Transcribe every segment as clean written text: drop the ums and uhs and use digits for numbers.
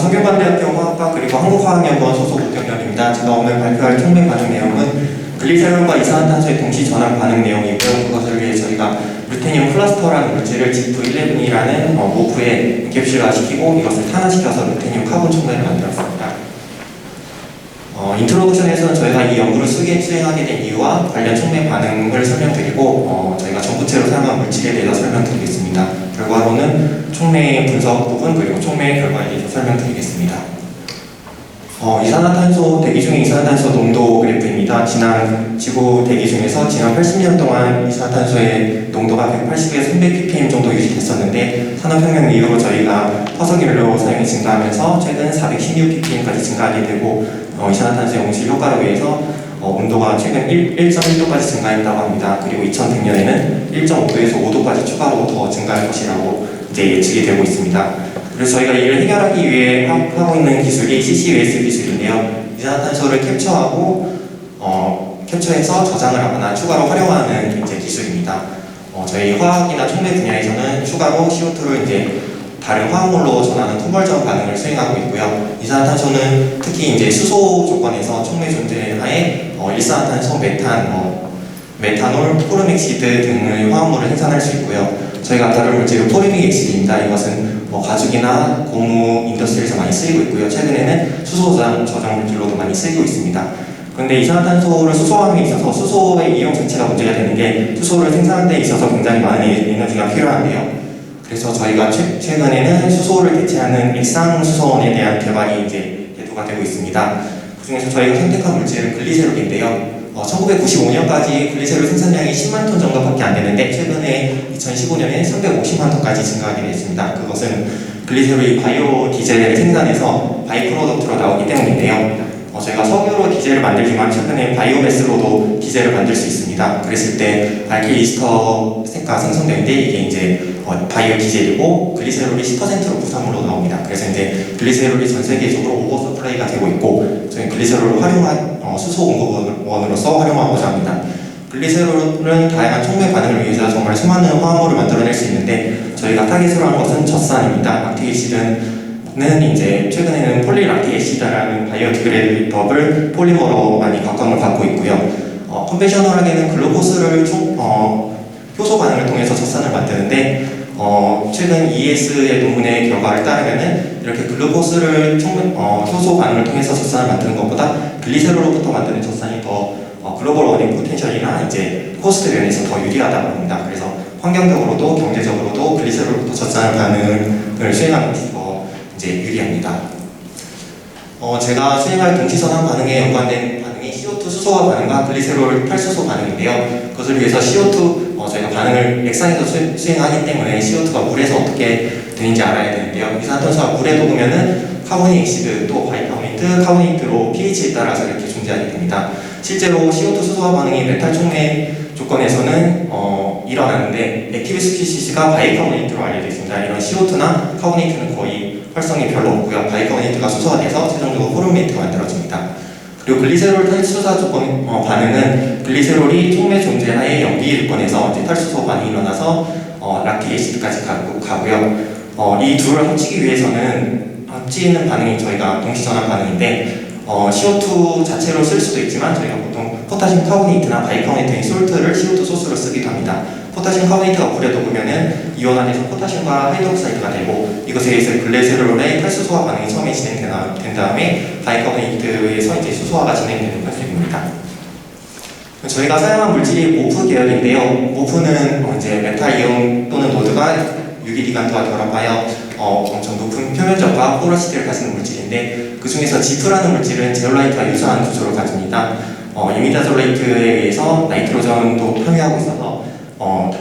성균관대학교 화학과 그리고 한국화학연구원 소속 우경렬입니다. 제가 오늘 발표할 총매 반응 내용은 글리세롤과 이산화탄소의 동시 전환 반응 내용이고요. 그것을 위해 저희가 루테늄 클러스터라는 물질을 GF11이라는 모프에 캡슐화시키고 이것을 탄화시켜서 루테늄 카본 총매를 만들었습니다. 인트로덕션에서는 저희가 이 연구를 수행하게 된 이유와 관련 총매 반응을 설명드리고 저희가 전구체로 사용한 물질에 대해서 설명드리겠습니다. 결과로는 총매 분석 부분 그리고 총매 결과에 대해서 설명드리겠습니다. 이산화탄소 대기 중의 이산화탄소 농도 그래프입니다. 지난 지구 대기 중에서 지난 80년 동안 이산화탄소의 농도가 180에서 300 ppm 정도 유지됐었는데 산업혁명 이후로 저희가 화석연료 사용이 증가하면서 최근 416 ppm까지 증가하게 되고 이산화탄소의 온실 효과로 인해서 온도가 최근 1.1도까지 증가했다고 합니다. 그리고 2100년에는 1.5도에서 5도까지 추가로 더 증가할 것이라고 이제 예측이 되고 있습니다. 그래서 저희가 이를 해결하기 위해 하고 있는 기술이 CCUS 기술인데요. 이산화탄소를 캡처해서 저장을 하거나 추가로 활용하는 이제 기술입니다. 저희 화학이나 총매 분야에서는 추가로 CO2를 이제 다른 화학물로 전하는 컨버전 반응을 수행하고 있고요. 이산화탄소는 특히 이제 수소 조건에서 총매 존재하에 일산화탄소, 메탄올, 포름액시드 등의 화합물을 생산할 수 있고요. 저희가 다룰 물질은 포르믹 액시드입니다. 이것은 가죽이나 고무 인더스트리에서 많이 쓰이고 있고요. 최근에는 수소 저장 물질로도 많이 쓰이고 있습니다. 그런데 이산화탄소를 수소함에 있어서 수소의 이용 자체가 문제가 되는 게 수소를 생산하는 데 있어서 굉장히 많은 에너지가 필요한데요. 그래서 저희가 최근에는 수소를 대체하는 액상수소원에 대한 개발이 이제 예도가 되고 있습니다. 그 중에서 저희가 선택한 물질은 글리세롤인데요. 1995년까지 글리세롤 생산량이 10만 톤 정도밖에 안 되는데 최근에 2015년에 350만 톤까지 증가하게 됐습니다. 그것은 글리세롤이 바이오 디젤을 생산해서 바이 프로덕트로 나오기 때문인데요. 저희가 석유로 디젤을 만들지만 최근에 바이오매스로도 디젤을 만들 수 있습니다. 그랬을 때 알킬 이스터가 생성되는데 이게 이제 바이오 디젤이고 글리세롤이 10%로 부산물로 나옵니다. 그래서 이제 글리세롤이 전 세계적으로 오버 서플라이가 되고 있고 저희 글리세롤을 활용한 수소 공급원으로서 활용하고자 합니다. 글리세롤은 다양한 총매 반응을 위해서 정말 수많은 화합물을 만들어낼 수 있는데 저희가 타깃으로 한 것은 젖산입니다. 락티에시드는 이제 최근에는 폴리락티에시드라는 바이오디그레이더블 폴리머로 많이 각광을 받고 있고요. 컨벤셔널하게는 글루코스를 효소 반응을 통해서 젖산을 만드는데 최근 ES의 논문의 결과를 따르면은 이렇게 글루코스를 효소 반응을 통해서 젖산을 만드는 것보다 글리세롤로부터 만드는 젖산이 더 글로벌 워밍 포텐셜이나 이제 코스트 면에서 더 유리하다고 합니다. 그래서 환경적으로도 경제적으로도 글리세롤로부터 젖산 반응을 수행하는 것이 더 이제 유리합니다. 제가 수행할 동시전환 반응에 연관된 반응이 CO2 수소화 반응과 글리세롤 탈수소 반응인데요. 그것을 위해서 CO2 저희가 반응을 액상에서 수행하기 때문에 CO2가 물에서 어떻게 되는지 알아야 되는데요. 이산화탄소가 물에 녹으면은 카보닉 액시드 또 바이카보네이트, 카보네이트로 pH에 따라서 이렇게 존재하게 됩니다. 실제로 CO2 수소화 반응이 메탈 총매 조건에서는 일어나는데 액티브 스피시스가 바이카보네이트로 알려져 있습니다. 이런 CO2나 카보네이트는 거의 활성이 별로 없고요. 바이카보네이트가 수소화돼서 최종적으로 포름메이트가 만들어집니다. 그리고 글리세롤 탈수소 조건 반응은 글리세롤이 총매 존재하에 염기 조건에서 이제 탈수소 반응이 일어나서 락티에시드까지 가고요. 이 둘을 합치기 위해서는 합치는 반응이 저희가 동시전환 반응인데 CO2 자체로 쓸 수도 있지만 저희가 보통 포타슘 카보네이트나 바이카보네이트인 솔트를 CO2 소스로 쓰기도 합니다. 포타슘 카보네이트가 물에 녹으면은 이온화돼서 포타슘과 하이드록사이드가 되고 이것에 의해서 글리세롤의 탈수소화 반응이 처음에 진행된 다음에 바이카보네이트에서 이제 수소화가 진행되는 컨셉입니다. 저희가 사용한 물질이 모프 계열인데요. 모프는 이제 메탈 이온 또는 노드가 유기리간도와 결합하여 엄청 높은 표면적과 포러시티를 가지는 물질인데 그 중에서 지프라는 물질은 제올라이트와 유사한 구조를 가집니다. 이미다졸레이트에 의해서 나이트로전도 함유하고 있어서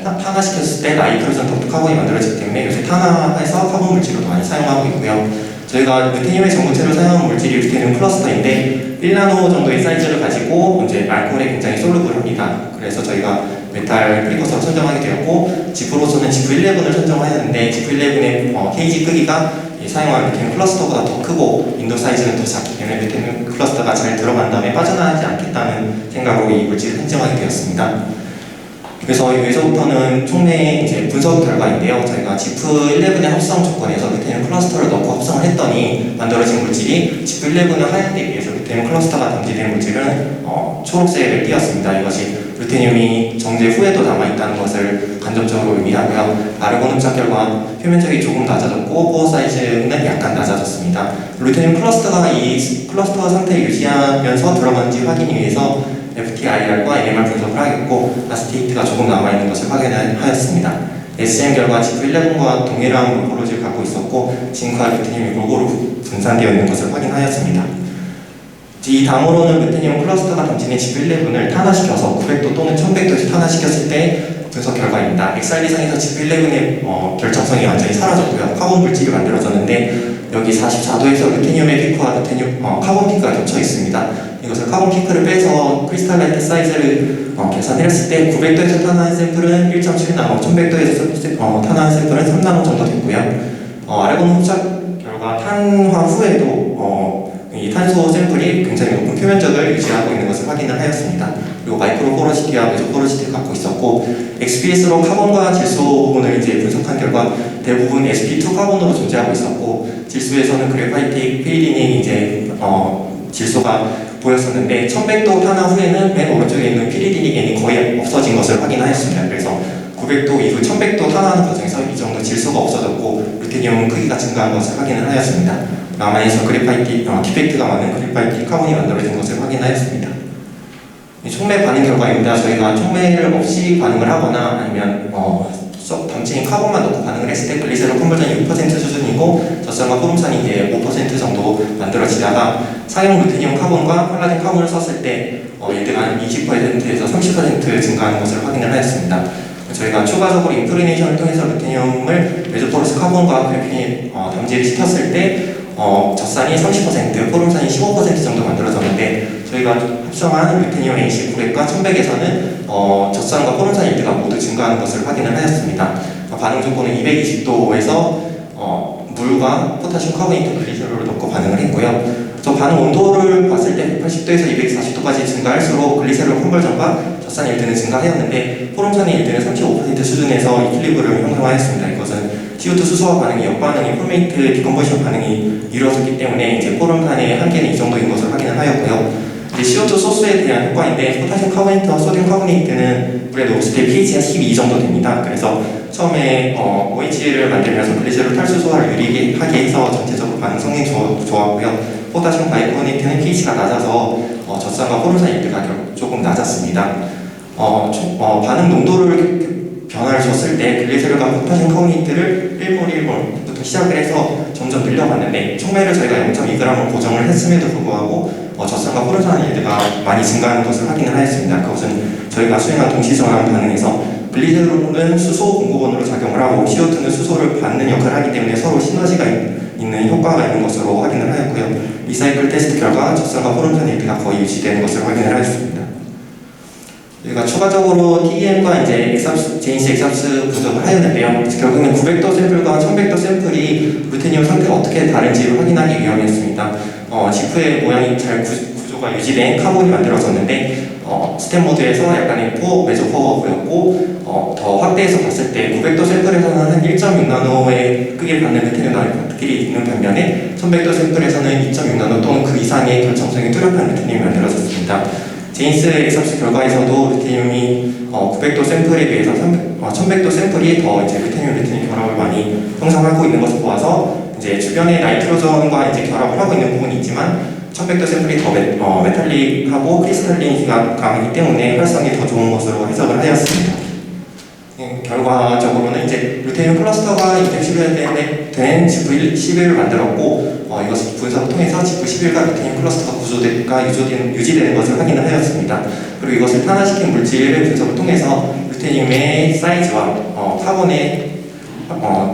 탄화시켰을 때 나이트로전 독토카본이 만들어지기 때문에 요새 탄화해서 카본 물질로 많이 사용하고 있고요. 저희가 루테늄의 전구체로 사용한 물질이 루테늄 클러스터인데 1나노 정도의 사이즈를 가지고 이제 알코올에 굉장히 솔루블합니다. 그래서 저희가 메탈 프리커서를 선정하게 되었고 지프로서는 지프11을 선정하였는데 지프11의 케이지 크기가 사용한 루테늄 클러스터보다 더 크고 윈도 사이즈는 더 작기 때문에 루테늄 클러스터가 잘 들어간 다음에 빠져나가지 않겠다는 생각으로 이 물질을 선정하게 되었습니다. 그래서 여기서부터는 총내 이제 분석 결과인데요. 저희가 지프11의 합성 조건에서 루테늄 클러스터를 넣고 합성을 했더니 만들어진 물질이 지프11의 하얀 에 비해서 루테늄 클러스터가 담지된 물질은 초록색을 띄었습니다. 이것이 루테늄이 정제 후에도 남아있다는 것을 간접적으로 의미하고요. 아르곤 흡착 결과 표면적이 조금 낮아졌고 코어 사이즈는 약간 낮아졌습니다. 루테늄 클러스터가 이 클러스터 상태를 유지하면서 들어가는지 확인을 위해서 FTIR과 NMR 분석을 하겠고 아스테이트가 조금 남아있는 것을 확인하였습니다. SCM 결과 지프11과 동일한 몰포로지를 갖고 있었고 징크와 루테늄이 골고루 분산되어 있는 것을 확인하였습니다. 이 다음으로는 루테늄 클러스터가 담지된 지프11을 탄화시켜서 900도 또는 1100도에서 탄화시켰을 때 분석 결과입니다. XRD상에서 지프11의 결정성이 완전히 사라졌고요. 카본 물질이 만들어졌는데 여기 44도에서 루테늄의 피크와 카본 피크가 겹쳐 있습니다. 이것을 카본 피크를 빼서 크리스탈라이트 사이즈를 계산했을 때 900도에서 탄화한 샘플은 1.7나노, 1100도에서 탄화한 샘플은 3나노 정도 됐고요. 아르곤 흡착 결과 탄화 후에도 이 탄소 샘플이 굉장히 높은 표면적을 유지하고 있는 것을 확인을 하였습니다. 그리고 마이크로 포러시티와 메조 포러시티를 갖고 있었고 XPS로 카본과 질소 부분을 이제 분석한 결과 대부분 sp2 카본으로 존재하고 있었고 질소에서는 그래파이틱 피리딘이 이제 질소가 보였었는데 1100도 탄화 후에는 맨 오른쪽에 있는 피리딘이 거의 없어진 것을 확인하였습니다. 그래서 900도 이후 1100도 탄화하는 과정에서 이 정도 질소가 없어졌고 루테늄 크기가 증가한 것을 확인을 하였습니다. 남한에서 그래파이틱 디펙트가 많은 그래파이틱 카본이 만들어진 것을 확인하였습니다. 촉매 반응 결과입니다. 저희가 촉매를 없이 반응을 하거나 아니면 담지인 카본만 넣고 반응을 했을 때 글리세롤 컨버전이 6% 수준이고 젖산과 호름산이 이제 5% 정도 만들어지다가 사용 루테늄 카본과 팔라딘 카본을 썼을 때 일대가 한 20%에서 30% 증가하는 것을 확인을 하였습니다. 저희가 추가적으로 임프리네이션을 통해서 루테늄을 메조포러스 카본과 그래핀이 담지를 시켰을 때 젖산이 30%, 호름산이 15% 정도 만들어졌는데 저희가 합성한 루테늄 AC900과 1100에서는 젖산과 호름산 일대가 모두 증가하는 것을 확인을 하였습니다. 반응 조건은 220도에서 물과 포타슘 카보네이트 글리세롤을 넣고 반응을 했고요. 저 반응 온도를 봤을 때 180도에서 240도까지 증가할수록 글리세롤 컨버전과 젖산 일대는 증가하였는데 호름산의 일대는 35% 수준에서 이퀄리브를 형성하였습니다. 이것은 CO2 수소화 반응이 역반응인 폴메이트 디컴포지션 반응이 이루어졌기 때문에 이제 호름산의 한계는 이 정도인 것을 확인을 하였고요. CO2 소스에 대한 효과인데 포타슘 카보네이트와 소듐 카보네이트는 물에 녹였을 때 pH가 12 정도 됩니다. 그래서 처음에 OH를 만들면서 글리세롤 탈수 소화를 유리하게 해서 전체적으로 반응 성능이 좋았고요. 포타슘 바이코네이트는 pH가 낮아서 젖산과 호름산 일대가 조금 낮았습니다. 반응 농도를 변화를 줬을 때 글리세롤과 포타슘 카보네이트를 1몰 시작을 해서 점점 늘려갔는데 촉매를 저희가 0.2g을 고정을 했음에도 불구하고 젖산과 호름산 일대가 많이 증가하는 것을 확인을 하였습니다. 그것은 저희가 수행한 동시전환 반응에서 글리세롤은 수소 공급원으로 작용을 하고 CO2는 수소를 받는 역할을 하기 때문에 서로 시너지가 있는 효과가 있는 것으로 확인을 하였고요. 리사이클 테스트 결과 젖산과 호름산 일대가 거의 유지되는 것을 확인을 하였습니다. 저희가 추가적으로 TEM과 이제 제인스 엑삽스 분석을 하였는데요. 결국에는 900도 샘플과 1100도 샘플이 루테늄 상태가 어떻게 다른지를 확인하기 위함이었습니다. 지프의 모양이 잘 구조가 유지된 카본이 만들어졌는데 스텝 모드에서 약간의 메조 포어가 보였고 더 확대해서 봤을 때 900도 샘플에서는 한 1.6나노의 크기를 갖는 루테늄 나노파트끼리 있는 반면에 1100도 샘플에서는 2.6나노 또는 그 이상의 결정성이 뚜렷한 루테늄이 만들어졌습니다. 제인스 엑삽스 결과에서도 루테늄이 900도 샘플에 비해서 1100도 샘플이 더 이제 루테늄 결합을 많이 형성하고 있는 것을 보아서 이제 주변의 나이트로전과 이제 결합을 하고 있는 부분이 있지만 1100도 샘플이 더 메탈릭하고 크리스탈리니티가 강하기 때문에 활성이 더 좋은 것으로 해석을 하였습니다. 결과적으로는 이제 루테늄 클러스터가 인젝시된 지프11을 만들었고 이것을 분석을 통해서 지프11과 루테늄 클러스터가 구조가 유지되는 것을 확인을 하였습니다. 그리고 이것을 탄화시킨 물질의 분석을 통해서 루테늄의 사이즈와 카본의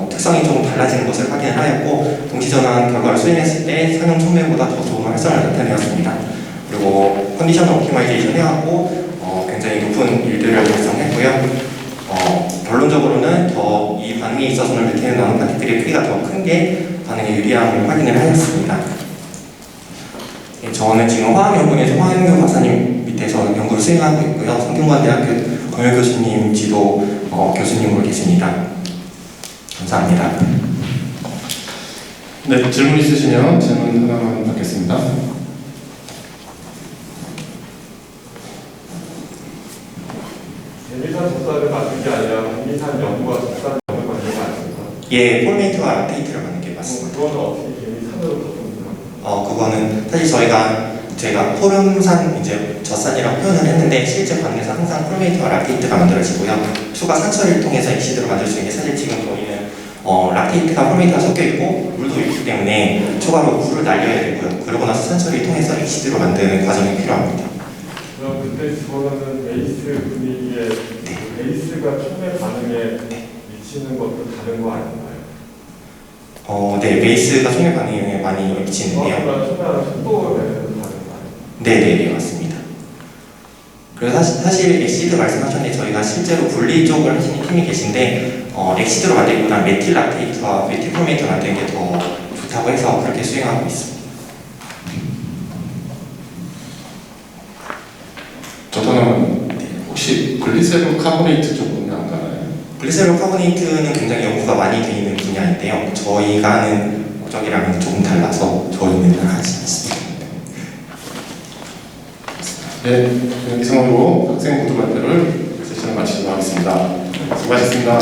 특성이 조금 달라지는 것을 확인을 하였고 동시전환 결과를 수행했을 때 상용 촉매보다 더 좋은 활성을 나타내었습니다. 그리고 컨디션 옵티마이제이션 해왔고 굉장히 높은 일들을 달성했고요. 결론적으로는 더 이 반응에 있어서는 루테늄 나노파티클의 크기가 더 큰 게 반응에 유리함을 확인을 하였습니다. 저는 지금 화학연구원에서 황영규 박사님 밑에서 연구를 수행하고 있고요. 성균관대학교 동현 교수님 지도 교수님으로 계십니다. 감사합니다. 네, 질문 있으시면 질문 하나만 받겠습니다. 재미산 접사를 만든 게 아니라 재미산 연구와 접사를 만든 게 아닙니까? 예, 폴메이트와 락테이트를 만든 게 맞습니다. 그거는 어떻게 재미산으로 바꿉니까? 그거는 사실 저희가 포름산 이제 젖산이라고 표현을 했는데 실제 반응에서 항상 폴메이트와 락테이트가 만들어지고요. 추가 산처리를 통해서 엑시드로 만들 수 있는 게 사실 지금 저희는 락테이트가 폴메이트가 섞여 있고 물도 있기 때문에 추가로 물을 날려야 되고요. 그러고 나서 산처리를 통해서 엑시드로 만드는 과정이 필요합니다. 그럼 그때 그거는 베이스 분위기에 베이스가 총의 반응에 미치는 것도 다른 거 아닌가요? 네, 베이스가 총의 반응에 많이 미치는데요. 총이랑 속도에 대해서 다른 거 아닌가요? 네, 맞습니다. 그래서 사실 엑시드 말씀하셨는데 저희가 실제로 분리 쪽을 하시는 팀이 계신데 엑시드로 만들기보다 메틸 락테이트와 메틸 폴메이트를 만드는 게 더 좋다고 해서 그렇게 수행하고 있습니다. 저는 혹시 글리세롤 카보네이트 쪽은 안 가나요? 글리세롤 카보네이트는 굉장히 연구가 많이 되어 있는 분야인데요. 저희가 하는 목적이랑은 조금 달라서 저희는 하지 않습니다. 네, 이상으로 학생 모두 발표를 세션을 마치도록 하겠습니다. 수고하셨습니다.